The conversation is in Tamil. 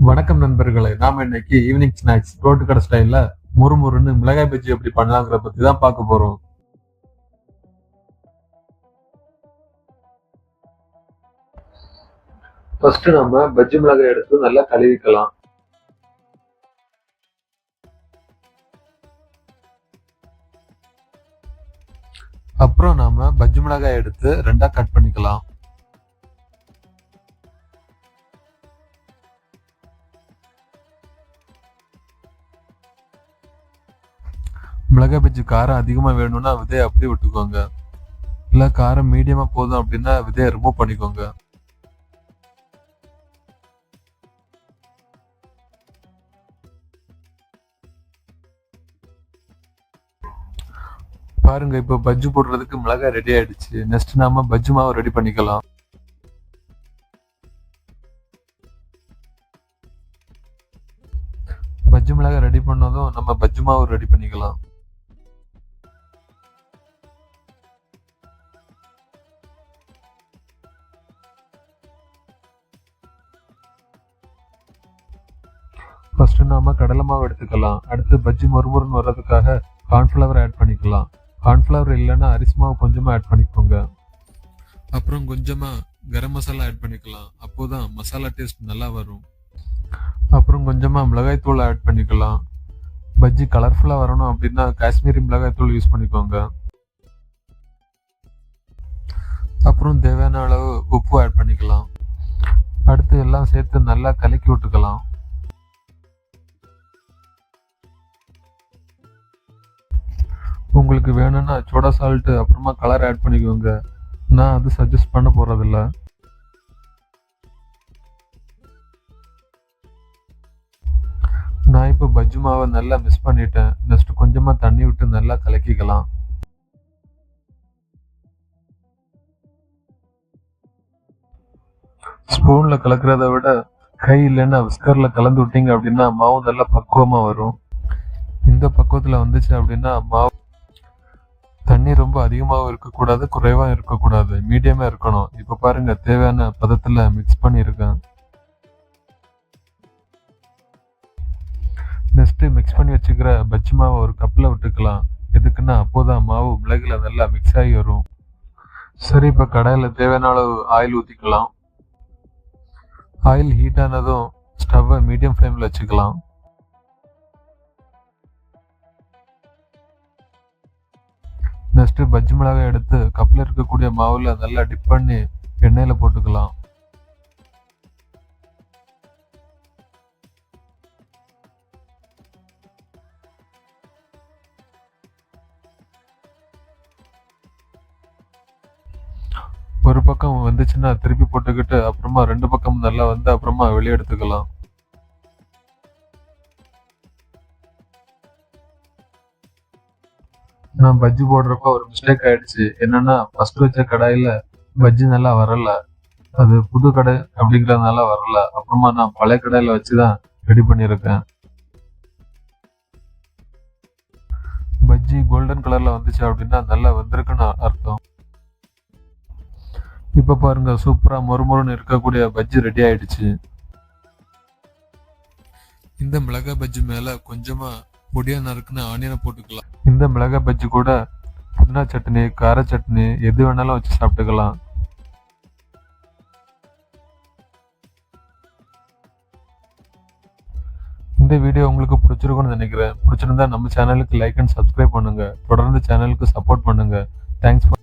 வணக்கம் நண்பர்களே. நாம இன்னைக்கு ஈவினிங் ஸ்நாக்ஸ் ரோட்டு கடை ஸ்டைல்ல முறுமுறுன்னு மிளகாய் பஜ்ஜி எப்படி பண்ணலாங்கிற பத்தி தான் பார்க்க போறோம். ஃபர்ஸ்ட் நம்ம பஜ்ஜி மிளகாய் எடுத்து நல்லா கழுவிக்கலாம். அப்புறம் நாம பஜ்ஜி மிளகாய் எடுத்து ரெண்டா கட் பண்ணிக்கலாம். மிளகாய் பஜ்ஜி காரம் அதிகமா வேணும்னா விதையை அப்படியே விட்டுக்கோங்க. இல்ல காரம் மீடியமா போதும் அப்படின்னா விதையை ரிமூவ் பண்ணிக்கோங்க. பாருங்க, இப்போ பஜ்ஜி போடுறதுக்கு மிளகாய் ரெடி ஆயிடுச்சு. நெக்ஸ்ட் நாம பஜ்ஜி மாவு ரெடி பண்ணிக்கலாம். பஜ்ஜி மிளகாய் ரெடி பண்ணதும் நம்ம பஜ்ஜி மாவு ரெடி பண்ணிக்கலாம். ஃபர்ஸ்ட் நாம கடலை மாவு எடுத்துக்கலாம். அடுத்து பஜ்ஜி மொறுமொறுன்னு வர்றதுக்காக கார்ன்ஃப்ளவர் ஆட் பண்ணிக்கலாம். கார்ன்ஃப்ளவர் இல்லைன்னா அரிசி மாவு கொஞ்சமா ஆட் பண்ணிக்கோங்க. அப்புறம் கொஞ்சமா கரம் மசாலா ஆட் பண்ணிக்கலாம். அப்போதான் மசாலா டேஸ்ட் நல்லா வரும். அப்புறம் கொஞ்சமா மிளகாய் தூள் ஆட் பண்ணிக்கலாம். பஜ்ஜி கலர்ஃபுல்லா வரணும் அப்படின்னா காஷ்மீரி மிளகாய் தூள் யூஸ் பண்ணிக்கோங்க. அப்புறம் தேவையான அளவு உப்பு ஆட் பண்ணிக்கலாம். அடுத்து எல்லாம் சேர்த்து நல்லா கலக்கி விட்டுக்கலாம். உங்களுக்கு வேணும்னா சோடா சால்ட் அப்புறமா கலர் ஆட் பண்ணிக்கோங்க. நான் அது சஜஸ்ட் பண்ண போறதில்ல. நான் இப்போ பஜ்ஜி மாவை நல்லா மிக்ஸ் பண்ணிட்டேன். நெக்ஸ்ட் கொஞ்சமா தண்ணி விட்டு நல்லா கலக்கிக்கலாம். ஸ்பூன்ல கலக்கிறத விட கை இல்லைன்னா விஸ்கர்ல கலந்து விட்டீங்க அப்படின்னா மாவு நல்லா பக்குவமா வரும். இந்த பக்குவத்துல வந்துச்சு அப்படின்னா மாவு தண்ணி ரொம்ப அதிகமாகவும் இருக்கக்கூடாது, குறைவாக இருக்கக்கூடாது, மீடியமா இருக்கணும். இப்போ பாருங்க, தேவையான பதத்துல மிக்ஸ் பண்ணியிருக்கேன். நெக்ஸ்ட் மிக்ஸ் பண்ணி வச்சுக்கிற பஜ்ஜி மாவை ஒரு கப்பில் விட்டுக்கலாம். எதுக்குன்னா அப்போதான் மாவு மிளகுல நல்லா மிக்ஸ் ஆகி வரும். சரி, இப்போ கடாயில் தேவையான அளவு ஆயில் ஊற்றிக்கலாம். ஆயில் ஹீட் ஆனதும் ஸ்டவ்வை மீடியம் ஃப்ளேமில் வச்சுக்கலாம். நெக்ஸ்ட் பஜ்ஜி மிளகாய் எடுத்து கப்பில் இருக்கக்கூடிய மாவுல நல்லா டிப் பண்ணி எண்ணெயில போட்டுக்கலாம். ஒரு பக்கம் வந்துச்சுன்னா திருப்பி போட்டுக்கிட்டு அப்புறமா ரெண்டு பக்கம் நல்லா வந்து அப்புறமா வெளியே எடுத்துக்கலாம். நான் பஜ்ஜி போடுறப்ப ஒரு மிஸ்டேக் ஆயிடுச்சு. என்னன்னா ஃபர்ஸ்ட் வச்ச கடாயில பஜ்ஜி நல்லா வரல. அது புது கடை அப்படிங்கறதுனால வரல. அப்புறமா நான் பழைய கடாயில வச்சுதான் ரெடி பண்ணியிருக்கேன். பஜ்ஜி கோல்டன் கலர்ல வந்துச்சு அப்படின்னா நல்லா வந்திருக்குன்னு அர்த்தம். இப்ப பாருங்க, சூப்பரா மொறுமொறுன்னு இருக்கக்கூடிய பஜ்ஜி ரெடி ஆயிடுச்சு. இந்த மிளகாய் பஜ்ஜி மேல கொஞ்சமா பொடியா நறுக்குன்னு ஆனியனை போட்டுக்கலாம். இந்த மிளகாய் பஜ்ஜி கூட புதினா சட்னி, கார சட்னி எது வேணாலும் வச்சு சாப்பிட்டுக்கலாம். இந்த வீடியோ உங்களுக்கு பிடிச்சிருக்கும்னு நினைக்கிறேன். பிடிச்சிருந்தா நம்ம சேனலுக்கு லைக் அண்ட் சப்ஸ்கிரைப் பண்ணுங்க. தொடர்ந்து சேனலுக்கு சப்போர்ட் பண்ணுங்க. தேங்க்ஸ்.